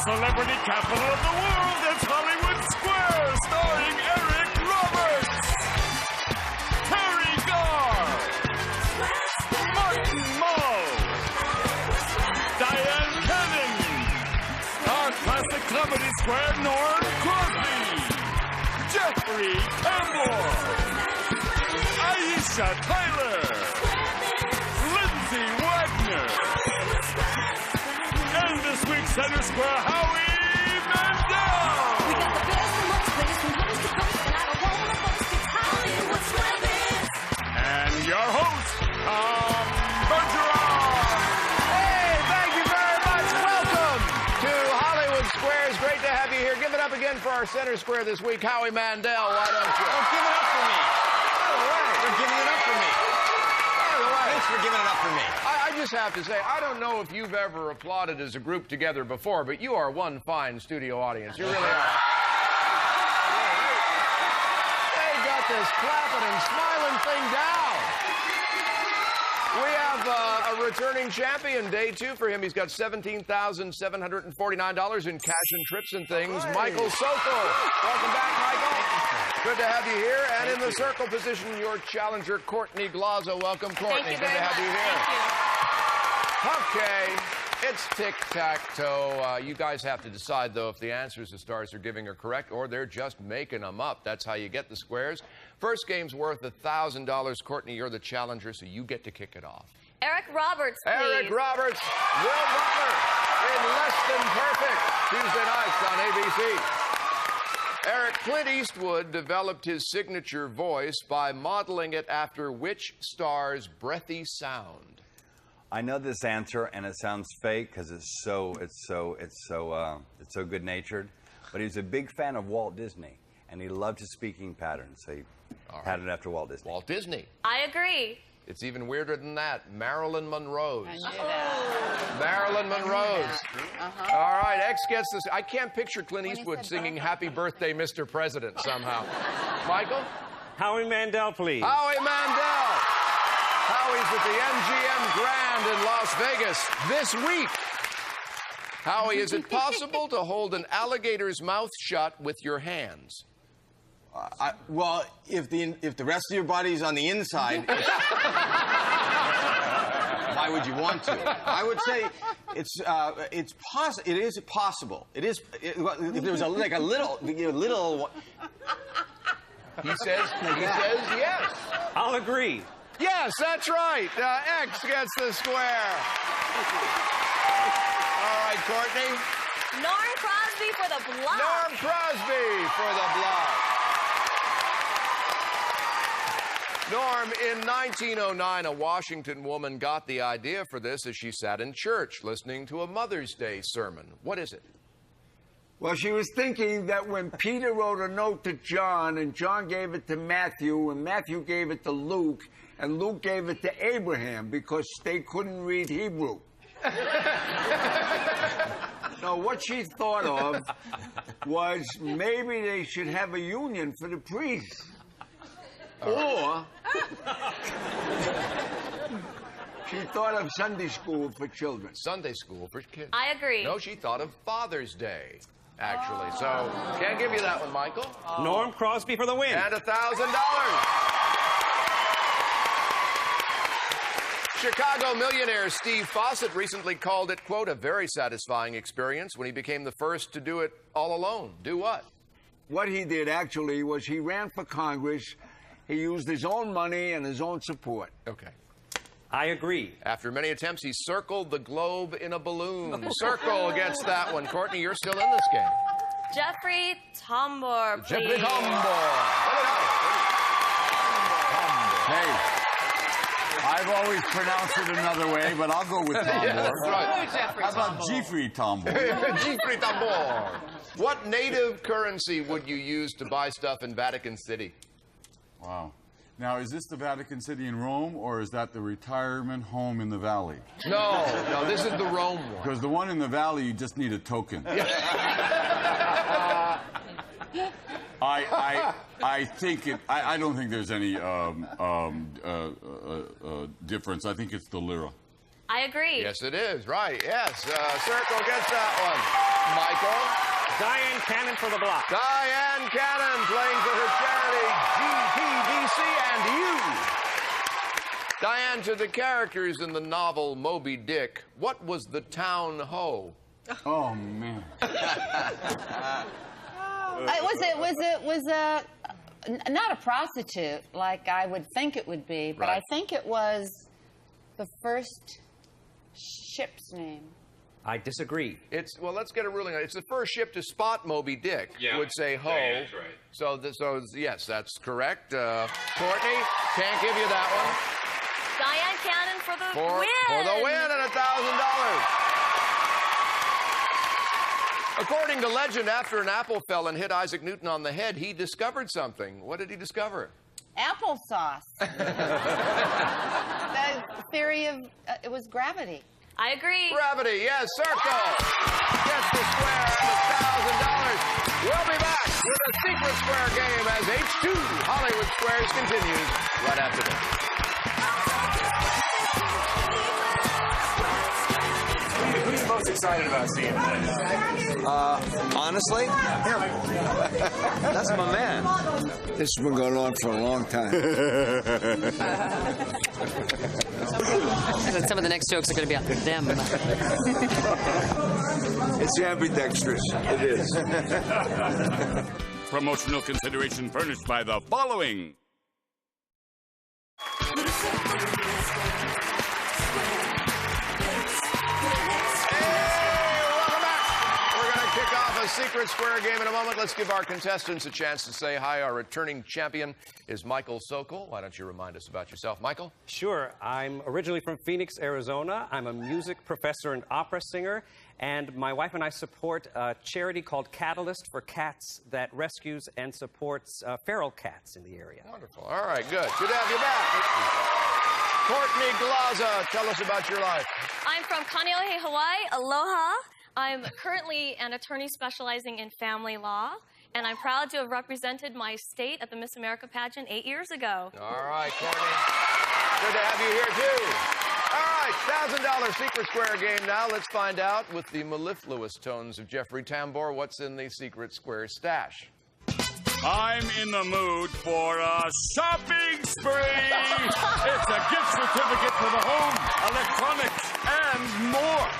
celebrity capital of the world, it's Hollywood Square, starring Eric Roberts, Teri Garr, Mull, Dyan our classic comedy square, Crosby, Tambor, Aisha, Lindsay, Wagner, and this week's Center Square, Howie, Mandel. We got the best and most players from coast to coast, and I don't want to boast, it's Hollywood Square. And your host, Tambor. Hey, thank you very much. Welcome to Hollywood Square. It's great to have you here. Give it up again for our Center Square this week, Howie Mandel. Why don't you? Oh, give it up for me. All right. You're giving it up for me. By the way, Thanks for giving it up for me. I just have to say, I don't know if you've ever applauded as a group together before, but you are one fine studio audience. You really are. They got this clapping and smiling thing down. We have a returning champion, day two for him. He's got $17,749 in cash and trips and things. Right. Michael Sokol. Welcome back, Michael. Good to have you here. And in the circle position, your challenger, Courtney Glazo. Welcome, Courtney. Thank you Good to have you here. Thank you. Okay, it's tic-tac-toe. You guys have to decide, though, if the answers the stars are giving are correct or they're just making them up. That's how you get the squares. First game's worth $1,000. Courtney, you're the challenger, so you get to kick it off. Eric Roberts, please. Eric Roberts, Will Butler in Less Than Perfect, Tuesday nights on ABC. Eric, Clint Eastwood developed his signature voice by modeling it after which star's breathy sound? I know this answer, and it sounds fake because it's so good-natured. But he was a big fan of Walt Disney, and he loved his speaking patterns, so he had it after Walt Disney. Walt Disney. I agree. It's even weirder than that. Marilyn Monroe's. I knew that. Marilyn Monroe's. All right, X gets this. I can't picture Clint Eastwood singing Happy Birthday, Mr. President somehow. Michael? Howie Mandel, please. Howie Mandel. Howie's at the MGM Grand in Las Vegas this week. Howie, is it possible to hold an alligator's mouth shut with your hands? Well, if the rest of your body's on the inside, why would you want to? I would say it is possible. It is. If there was like a little. He says yes. I'll agree. Yes, that's right. X gets the square. All right, Courtney. Norm Crosby for the block. Norm Crosby for the block. Norm, in 1909, a Washington woman got the idea for this as she sat in church listening to a Mother's Day sermon. What is it? Well, she was thinking that when Peter wrote a note to John, and John gave it to Matthew, and Matthew gave it to Luke, and Luke gave it to Abraham because they couldn't read Hebrew. No, what she thought of was maybe they should have a union for the priests. Or she thought of Sunday school for children. Sunday school for kids. I agree. No, she thought of Father's Day, actually. So, can't give you that one, Michael. Norm Crosby for the win. And $1,000. Chicago millionaire Steve Fawcett recently called it, quote, a very satisfying experience when he became the first to do it all alone. Do what? What he did, actually, was he ran for Congress. He used his own money and his own support. Okay. I agree. After many attempts, he circled the globe in a balloon. Circle against that one. Courtney, you're still in this game. Jeffrey Tambor, please. Jeffrey Tambor. Hey, I've always pronounced it another way, but I'll go with Tambor. Yeah, that's right. How about Jeffrey Tambor? Jeffrey Tambor. What native currency would you use to buy stuff in Vatican City? Wow. Now, is this the Vatican City in Rome, or is that the retirement home in the valley? No, this is the Rome one. Because the one in the valley, you just need a token. I think it. I don't think there's any difference. I think it's the lira. I I agree. Yes, it is. Right. Yes. Circle gets that one. Michael. Dyan Cannon for the block. Dyan Cannon playing for her charity, GPDC and you. Dyan, to the characters in the novel Moby Dick, what was the town ho? Oh, man. It was not a prostitute like I would think it would be, but Right. I think it was the first ship's name. I disagree. Well, let's get a ruling on it. It's the first ship to spot Moby Dick. Would say ho. That's right. So yes, that's correct. Courtney, can't give you that one. Dyan Cannon for the win. For the win and $1,000. According to legend, after an apple fell and hit Isaac Newton on the head, he discovered something. What did he discover? Applesauce. The theory of it was gravity. I agree. Gravity, yes, Circle gets the square and $1,000. We'll be back with a secret square game as H2 Hollywood Squares continues right after this. Who are you most excited about seeing today? Honestly, that's my man. This has been going on for a long time. Some of the next jokes are going to be about them. It's ambidextrous. It is. Promotional consideration furnished by the following. Secret square game in a moment. Let's give our contestants a chance to say hi. Our returning champion is Michael Sokol. Why don't you remind us about yourself, Michael? Sure. I'm originally from Phoenix, Arizona. I'm a music professor and opera singer, and my wife and I support a charity called Catalyst for Cats that rescues and supports feral cats in the area. Wonderful. All right, good. Good to have you back. Courtney Glaza, tell us about your life. I'm from Kaneohe, Hawaii. Aloha. I'm currently an attorney specializing in family law, and I'm proud to have represented my state at the Miss America pageant 8 years ago. All right, Courtney. Good to have you here, too. All right, $1,000 secret square game now. Let's find out with the mellifluous tones of Jeffrey Tambor what's in the secret square stash. I'm in the mood for a shopping spree. It's a gift certificate for the home, electronics, and more.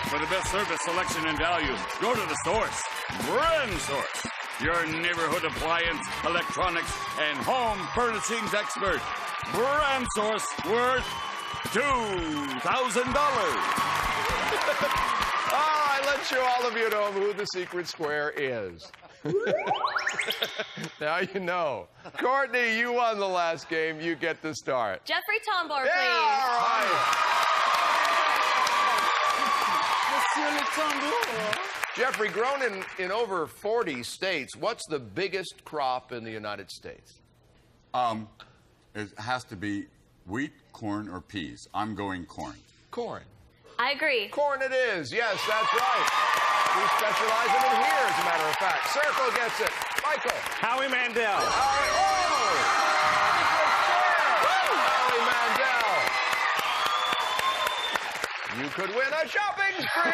For the best service, selection, and value, go to the Source. Brand Source, your neighborhood appliance, electronics, and home furnishings expert. Brand Source worth $2,000. All right, let's show all of you at home who the secret square is. Now you know. Courtney, you won the last game. You get the start. Jeffrey Tambor, please. Yeah, all right. Jeffrey, grown in over 40 states, what's the biggest crop in the United States? It has to be wheat, corn, or peas. I'm going corn. Corn. I agree. Corn it is. Yes, that's right. We specialize in it here, as a matter of fact. Circle gets it. Michael. Howie Mandel. Howie Mandel. You could win a shopping spree.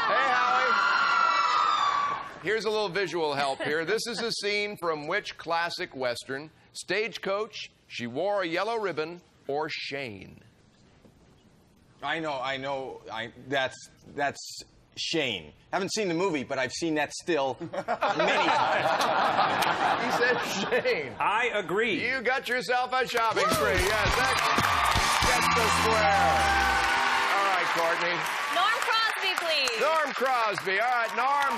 Hey, Howie. Here's a little visual help here. This is a scene from which classic Western? Stagecoach, She Wore a Yellow Ribbon, or Shane? I know. That's Shane. Haven't seen the movie, but I've seen that still many times. He said Shane. I agree. You got yourself a shopping spree. Yes, that gets the square. All right, Courtney. Norm Crosby, please. Norm Crosby. All right, Norm.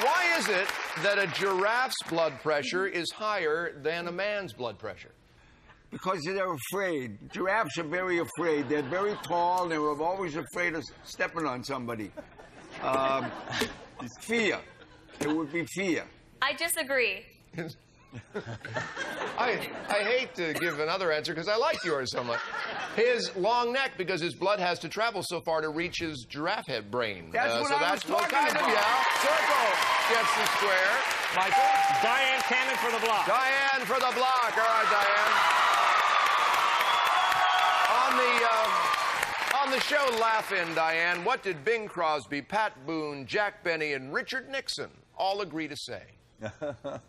Why is it that a giraffe's blood pressure is higher than a man's blood pressure? Because they're afraid. Giraffes are very afraid. They're very tall. They're always afraid of stepping on somebody. Fear. It would be fear. I disagree. I hate to give another answer because I like yours so much. His long neck, because his blood has to travel so far to reach his giraffe head brain. That's what I was talking kind about. Of, yeah. Circle gets the square. Michael? Dyan Cannon for the block. Dyan for the block. All right, Dyan. the show Laugh In, Dyan, what did Bing Crosby, Pat Boone, Jack Benny, and Richard Nixon all agree to say? Sock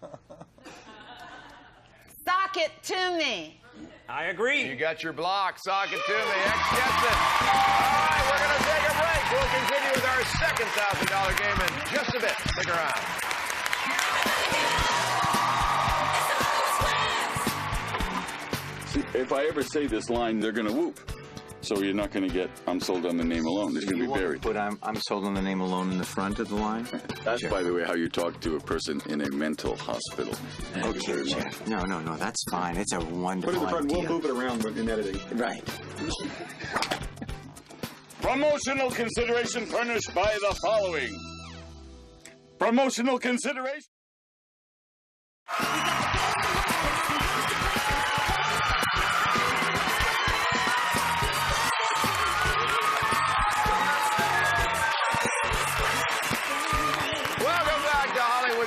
it to me. I agree. You got your block. Sock it to me. X gets it. All right, we're going to take a break. We'll continue with our second $1,000 game in just a bit. Stick around. See, if I ever say this line, they're going to whoop. So you're not going to get "I'm sold on the name alone." It's going to be buried. Put I'm sold on the name alone in the front of the line. That's, by the way, how you talk to a person in a mental hospital. Okay, Jeff. No, that's fine. It's a wonderful Put it in the front. idea. We'll move it around in editing. Right. Promotional consideration furnished by the following. Promotional consideration.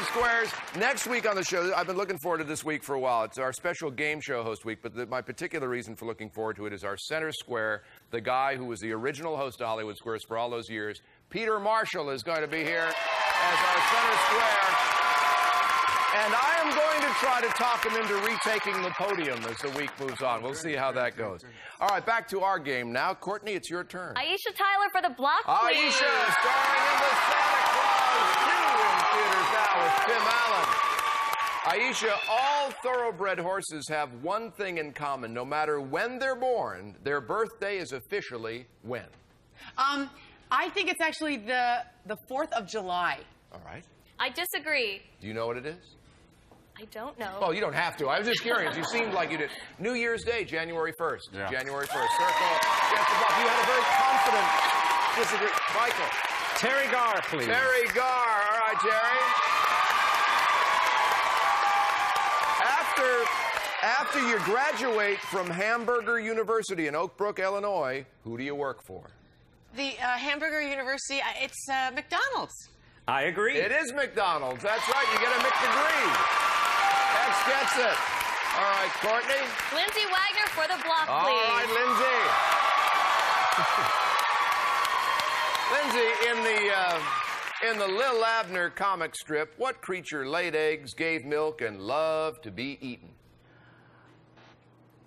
Squares. Next week on the show, I've been looking forward to this week for a while. It's our special game show host week, but my particular reason for looking forward to it is our center square, the guy who was the original host of Hollywood Squares for all those years. Peter Marshall is going to be here as our center square. And I am going to try to talk him into retaking the podium as the week moves on. We'll see how that goes. All right, back to our game now. Courtney, it's your turn. Aisha Tyler for the block, please. Aisha, starring in the Santa Claus 2 in theaters now with Tim Allen. Aisha, all thoroughbred horses have one thing in common. No matter when they're born, their birthday is officially when? I think it's actually the 4th of July. All right. I disagree. Do you know what it is? I don't know. Well, you don't have to. I was just curious. You seemed like you did. New Year's Day, January 1st. Yeah. January 1st. Circle. Yes, the block. You had a very confident disagree. Michael. Teri Garr, please. Teri Garr. All right, Teri. After you graduate from Hamburger University in Oak Brook, Illinois, who do you work for? The Hamburger University, it's McDonald's. I agree. It is McDonald's. That's right. You get a McDegree. X gets it. All right, Courtney. Lindsay Wagner for the block, All please. right, Lindsay. Lindsay, in the Lil Abner comic strip, what creature laid eggs, gave milk, and loved to be eaten?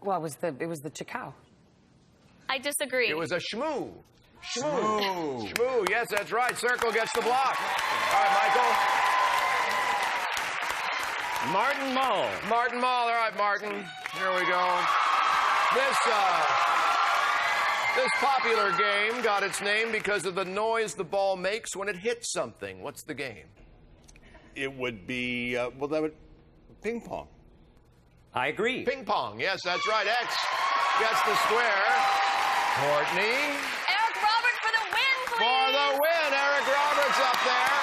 Well, it was the chicow. I disagree. It was a shmoo. Shmoo. Shmoo. Yes, that's right. Circle gets the block. All right, Michael. Martin Mull. Martin Mull. All right, Martin. Here we go. This popular game got its name because of the noise the ball makes when it hits something. What's the game? It would be, ping pong. I agree. Ping pong. Yes, that's right. X gets the square. Courtney. Eric Roberts for the win, please. For the win, Eric Roberts up there.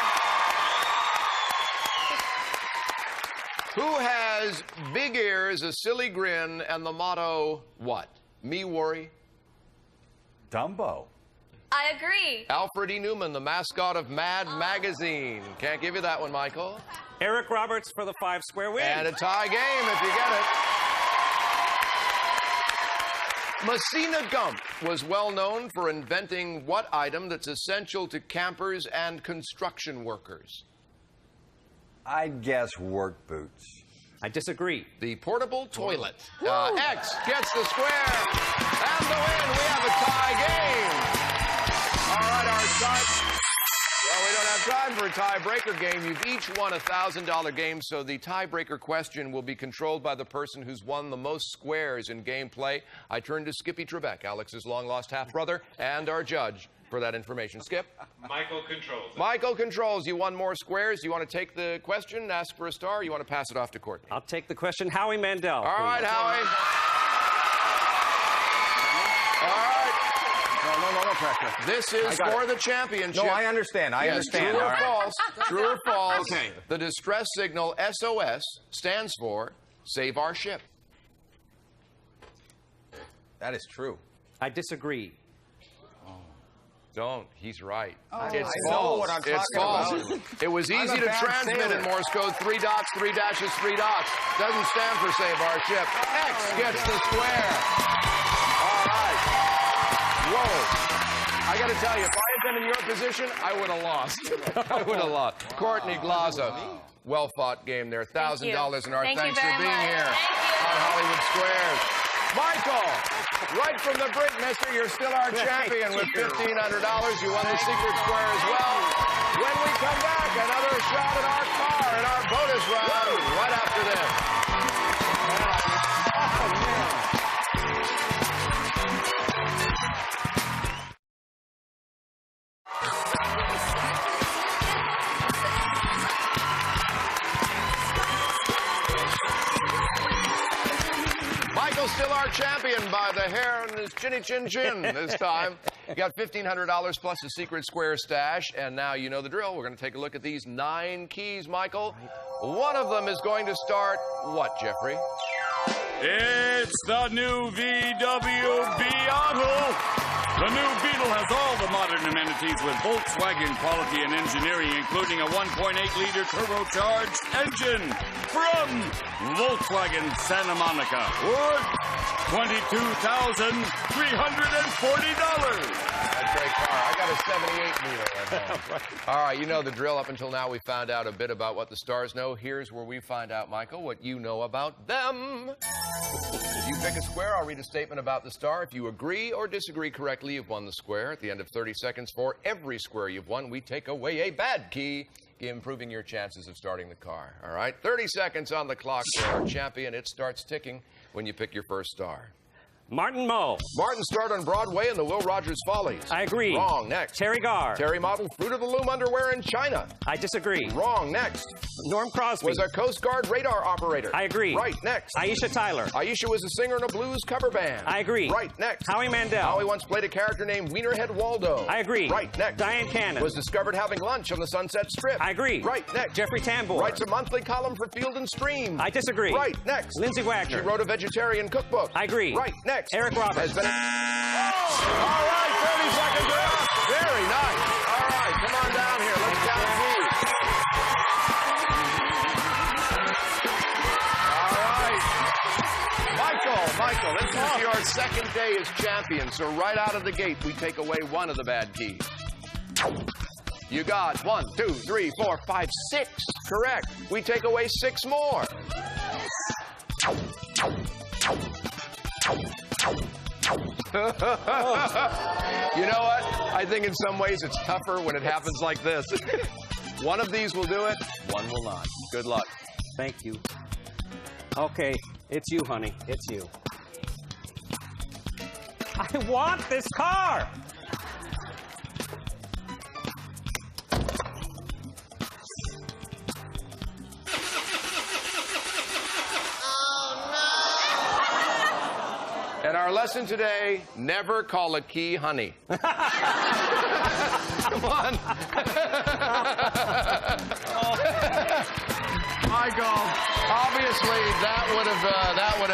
Who has big ears, a silly grin, and the motto, what? Me worry? Dumbo. I agree. Alfred E. Newman, the mascot of Mad Magazine. Can't give you that one, Michael. Eric Roberts for the 5-square win. And a tie game if you get it. Messina Gump was well known for inventing what item that's essential to campers and construction workers? I'd guess work boots. I disagree. The portable toilet. X gets the square and the win. We have a tie game. All right, our tie. Well, we don't have time for a tiebreaker game. You've each won a $1,000 game, so the tiebreaker question will be controlled by the person who's won the most squares in gameplay. I turn to Skippy Trebek, Alex's long-lost half-brother, and our judge for that information. Skip? Michael controls. Michael controls. You won more squares. Do you want to take the question, ask for a star, or you want to pass it off to Courtney? I'll take the question. Howie Mandel. All right, Howie. All right. No pressure. This is for the championship. No, I understand. I understand. True or false? True or false? Okay. The distress signal SOS stands for Save Our Ship. That is true. I disagree. Don't. He's right. It's false. What I'm it's false. about. It was easy to transmit sailor. in Morse code. 3 dots, 3 dashes, 3 dots. Doesn't stand for Save Our Ship. X gets the square. All right. Whoa. I got to tell you, if I had been in your position, I would have lost. I would have lost. Courtney Glaza, well-fought game there. $1,000 in our thanks for being here on Hollywood Squares. Michael, right from the brink, mister, you're still our champion with $1,500. You won the secret square as well. When we come back, another shot at our car in our bonus round right after this. Michael's still our champion by the hair and his chinny chin chin this time. You got $1,500 plus a secret square stash, and now you know the drill. We're going to take a look at these 9 keys, Michael. One of them is going to start what, Jeffrey? It's the new VW Beetle. The new Beetle has all the modern amenities with Volkswagen quality and engineering, including a 1.8-liter turbocharged engine from Volkswagen Santa Monica. Worth $22,340. That's a great car. I got a 78 Beetle at home. All right, you know the drill. Up until now, we found out a bit about what the stars know. Here's where we find out, Michael, what you know about them. If you pick a square, I'll read a statement about the star. If you agree or disagree correctly, you've won the square. At the end of 30 seconds, for every square you've won, we take away a bad key, improving your chances of starting the car. All right, 30 seconds on the clock for our champion. It starts ticking when you pick your first star. Martin Mull. Martin starred on Broadway in the Will Rogers Follies. I agree. Wrong. Next. Teri Garr. Teri modeled Fruit of the Loom underwear in China. I disagree. Wrong. Next. Norm Crosby. Was a Coast Guard radar operator. I agree. Right. Next. Aisha Tyler. Aisha was a singer in a blues cover band. I agree. Right. Next. Howie Mandel. Howie once played a character named Wienerhead Waldo. I agree. Right. Next. Dyan Cannon. Was discovered having lunch on the Sunset Strip. I agree. Right. Next. Jeffrey Tambor. Writes a monthly column for Field and Stream. I disagree. Right. Next. Lindsay Wagner. She wrote a vegetarian cookbook. I agree. Right. Next. Eric Roberts. All right, 30 seconds are up. Very nice. All right, come on down here. Let's count keys. All right. Michael, this is your second day as champion, so right out of the gate, we take away one of the bad keys. You got 1, 2, 3, 4, 5, 6. Correct. We take away 6 more. You know what? I think in some ways it's tougher when it happens like this. One of these will do it, one will not. Good luck. Thank you. Okay, it's you, honey. It's you. I want this car! And our lesson today, never call a key honey. Come on. Michael, obviously that would have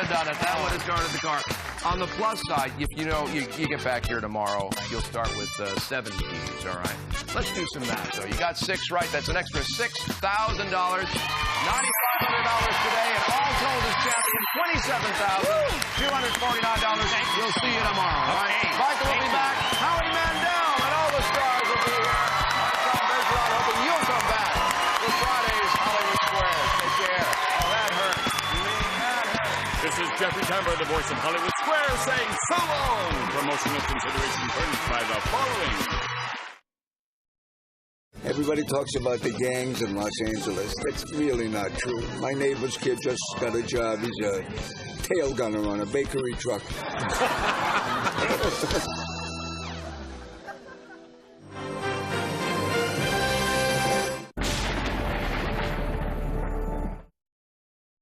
done it. That would have started the car. On the plus side, if you know you get back here tomorrow, you'll start with 7 keys. All right. Let's do some math though. You got 6 right. That's an extra $6,000, $9,500 today, and all told as champion, $27,249. We'll see you tomorrow. All right. Michael will be back. Howie Mandel and all the stars will be here. I'm Bergeron, hoping you'll come back for Friday's Hollywood Squares. Take care. Oh, that hurt. This is Jeffrey Tambor, the voice of Hollywood Squares, saying so long. Promotional consideration furnished by the following. Everybody talks about the gangs in Los Angeles. That's really not true. My neighbor's kid just got a job. He's a tail gunner on a bakery truck.